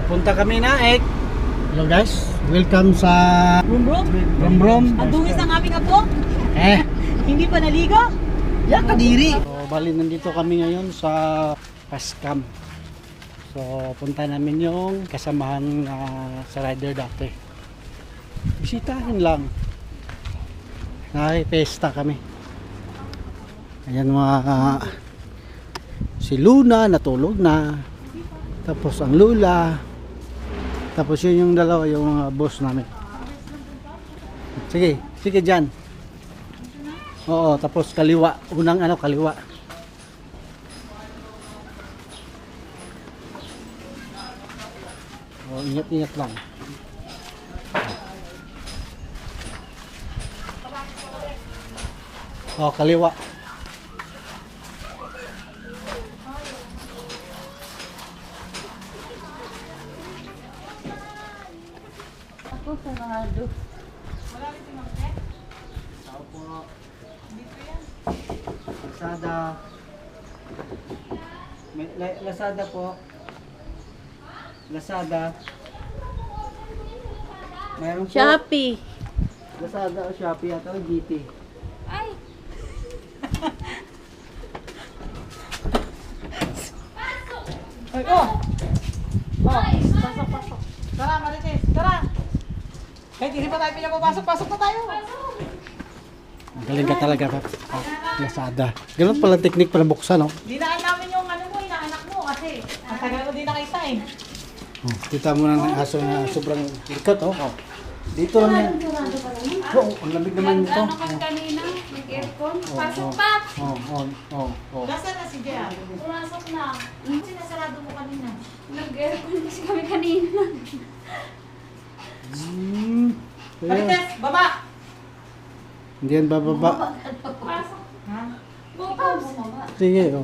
Punta kami na Hello guys, welcome sa Brum. Ang dungis ng aming apo. Hindi pa naligo. Ya kadiri. So, bali nandito kami ngayon sa Pascam. So punta namin yung kasamahan sa rider dati. Bisitahin lang. Pesta kami. Ayan mga si Luna natulog na. Tapos ang Lula. Tapos yun yung dalawa yung mga boss namin. Sige, sige dyan. Oo, tapos kaliwa. Unang kaliwa. Oh, ingat-ingat lang. Oh, kaliwa. Ako sarado. Tao po. Lazada. Lazada po. Lazada. Mayroon po. Shopee. Lazada o Shopee at GT. Ay. Ay, oh. Pasok. Tara, Marites. Tara. Kahit hindi pa tayo pinapapasok, pasok na tayo. Ang galing ka talaga, Pap. Oh, Lazada. Ganun pala technique para buksan, no? Dinaan namin yung inaanak mo kasi ang tagal ko din nakita eh. Oh, kita mo na ng aso na sobrang likat, oh. Oh. Dito lang yan. Oh, ang lamig naman nito. Ano kasi kanina? Nag-aircon? Pasok oh. pa! Oh. Nasaan na si Jaya? Pumasok na. Sinasarado mo kanina. Nag-aircon kasi kami kanina. Kaya, Marites, baba! hindi yan bababa. Pasok. Ha? Bukas. Sige, oh.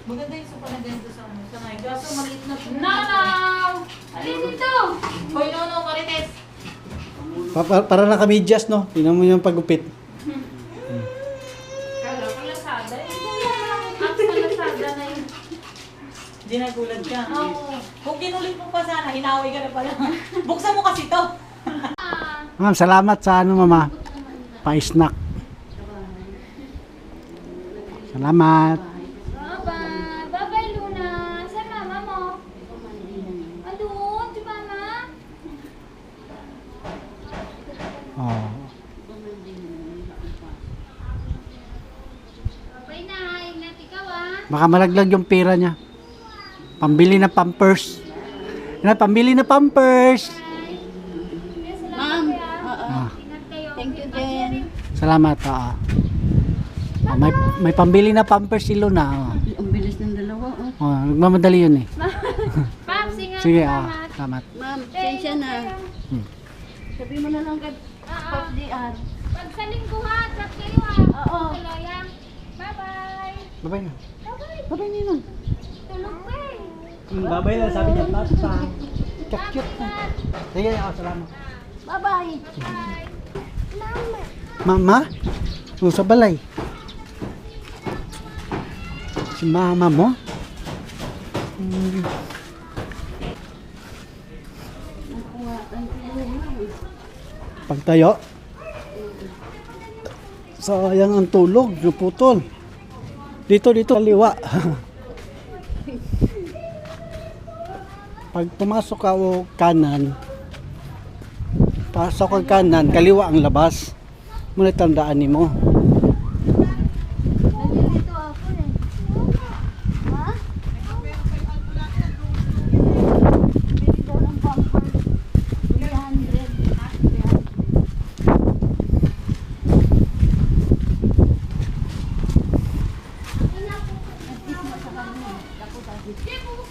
Maganda yung sopa na ganito sa sa ngayon. Kaso maliit na po. Nanaw! Alin dito? Hoy, no, Marites! Para na kami just, no? Tingnan mo yung pagupit. Kala ko Lazada. Apps na Lazada na yun. Hindi nagulat ka. Oo. Kung kinulit mo pa sana, hinaway ka na pala. Buksan mo kasi to. Ma'am, salamat sa mama. Pa-snack. Salamat. Bye-bye. Bye-bye, Luna. Saan mama mo? Andun, si mama. Oh. Bye na. Ingat ikaw ah. Baka malaglag yung pera niya. Pambili na pampers. Pambili na pampers. Ma'am. Ah, Ingat kayo. Thank you, Jen. salamat. Oh, may pambili na pampers si Luna. Ang bilis ng dalawa. Oh, nagmamadali yun eh. Paps, ingat. Sige, Salamat. salamat. Ma'am, sensya na. Sabi mo na lang kay Pop DR. Pag sa linggo ha, trap kayo ha. Oo. Kaloya. Bye-bye. Bye-bye na. Bye-bye. Bye-bye Ninong. Tulog pa eh. Bye-bye na, sabi niya. Sa cute na. Sige, salamat. Bye-bye. Bye. Mama? Sa balay. Si mama mo? Pagtayo? Sayang ang tulog, naputol. Dito, kaliwa. Pag pumasok ka o kanan, pasok ang kanan, kaliwa ang labas. Muna tandaan mo. Nandito ako eh. Ha? Bili daw ng bumper. 300.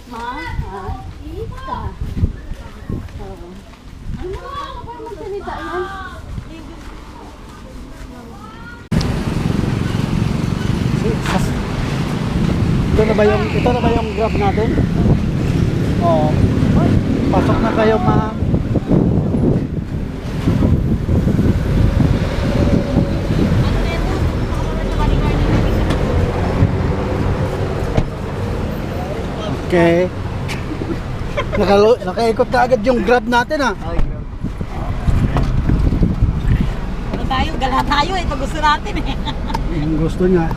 Mahal. Ano ba magsalita yan? Ito na ba yung grab natin? Oo. Pasok na kayo, ma'am. Okay. Nakaikot na agad yung grab natin ah. Ano tayo? Gala tayo eh. Ito gusto natin eh. Yung gusto niya.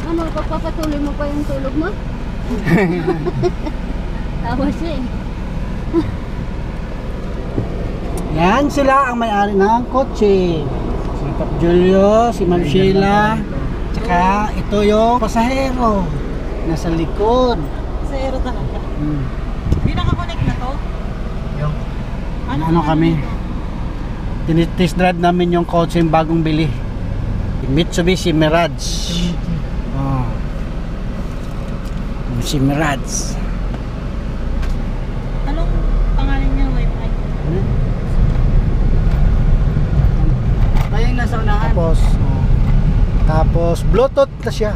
Ano, pagpapatuloy mo pa yung tulog mo? Tawa siya eh. Yan sila ang may-ari ng kotse. Si Pap Julio, si Ma'am Sheila, tsaka ito yung pasahero. Nasa likod. Sa aero talaga. Hmm. Hindi nakakonect na to? Ano kami? Tinitest drive namin yung kotse yung bagong bili. Mitsubishi Mirage. Oh. Mitsubishi Mirage. Anong pangalan niya? Wi-Fi? Tayo yung nasa unahan. Tapos Bluetooth na siya.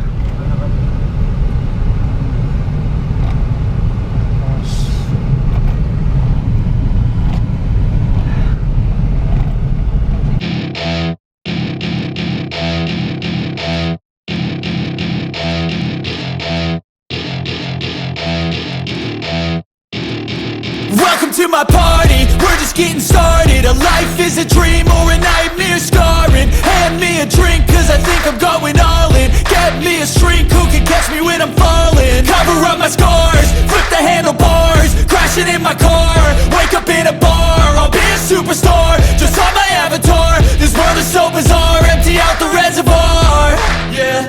Welcome to my party, we're just getting started. A life is a dream or a nightmare scarring. Hand me a drink cause I think I'm going all in. Get me a shrink who can catch me when I'm falling. Cover up my scars, flip the handlebars. Crashing in my car, wake up in a bar. I'll be a superstar, just on my avatar. This world is so bizarre, empty out the reservoir. Yeah,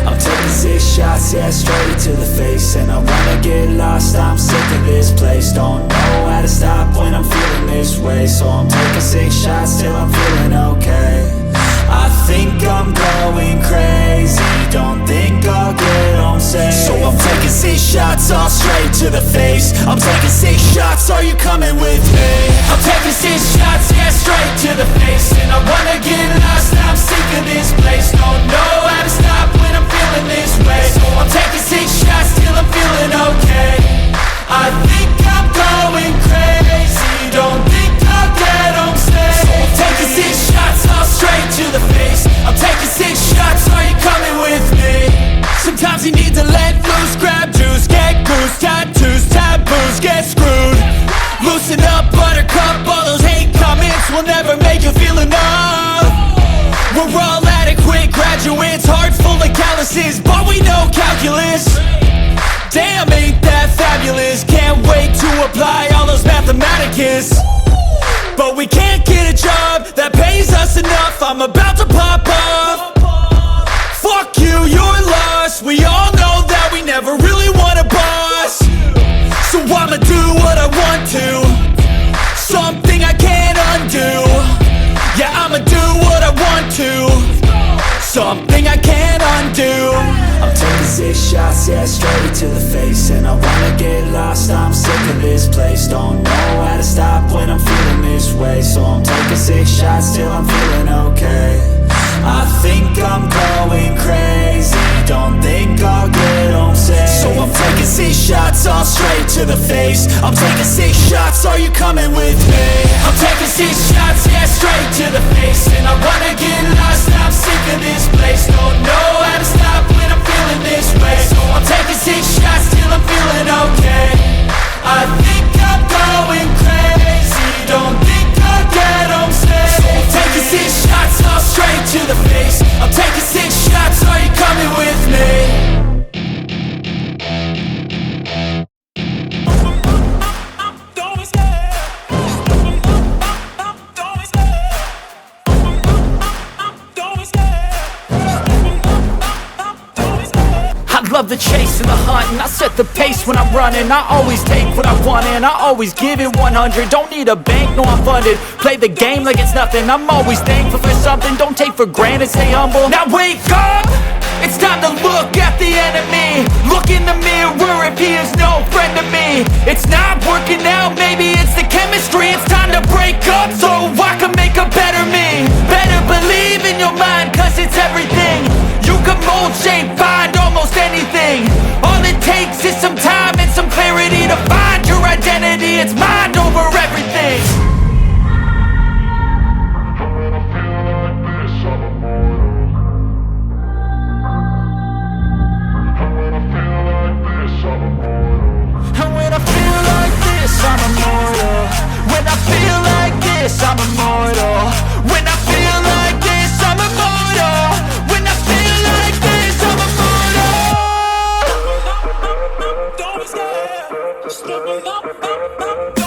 I'm taking 6 shots, yeah, straight to the face. And I wanna get lost, I'm sick of this place. Don't know how to stop when I'm feeling this way. So I'm taking 6 shots till I'm feeling okay. I think I'm going crazy, don't think I'll get home safe. So I'm taking 6 shots, all straight to the face. I'm taking 6 shots, are you coming with me? I'm taking 6 shots, yeah, straight to the face. And I wanna get lost, I'm sick of this place. Don't know how to stop when I'm feeling this way. So I'm taking 6 shots till I'm feeling okay. I think I'm going crazy, don't think I'll get home safe. So I'm taking 6 shots, all straight to the face. I'm taking 6 shots, are you coming with me? Sometimes you need to let loose, grab juice, get goose, tattoos, taboos, get screwed. Loosen up, buttercup, all those hate comments will never make you feel enough. We're all adequate graduates, heart full of calluses, but we know calculus. Damn, ain't that fabulous? Can't wait to apply all those mathematicus. But we can't get a job that pays us enough. I'm about to pop off. Fuck you, you're lost. We all know that we never really want a boss. So I'ma do what I want to, something I can't undo. Yeah, I'ma do what I want to, something I can't undo. I'm taking 6 shots, yeah, straight to the face. And I wanna get lost, I'm sick of this place. Don't know how to stop when I'm feeling this way. So I'm taking 6 shots till I'm feeling okay. I think I'm going crazy, don't think I'll get home safe. So I'm taking 6 shots, all straight to the face. I'm taking 6 shots, are you coming with me? I'm taking 6 shots, yeah, straight to the face. And I wanna get lost, I'm sick of this place. Don't know how to stop when I'm feeling this way. So I'm taking 6 shots till I'm feeling okay. I think I'm going crazy, don't think I'll get home safe. So I'm taking 6 shots, all straight to the face. I'm taking 6 shots, are you coming with me? I love the chase and the hunt, and I set the pace when I'm running. I always take what I want and I always give it 100. Don't need a bank, no, I'm funded. Play the game like it's nothing. I'm always thankful for something. Don't take for granted, stay humble. Now wake up! It's time to look at the enemy. Look in the mirror if he is no friend to me. It's not working out, maybe it's the chemistry. It's time to break up so I can make a better me. Better believe in your mind, cause it's everything. You can mold, shape, find almost anything. All it takes is some time and some clarity to find your identity. It's mind over everything. And when I feel like this, Up, up, up.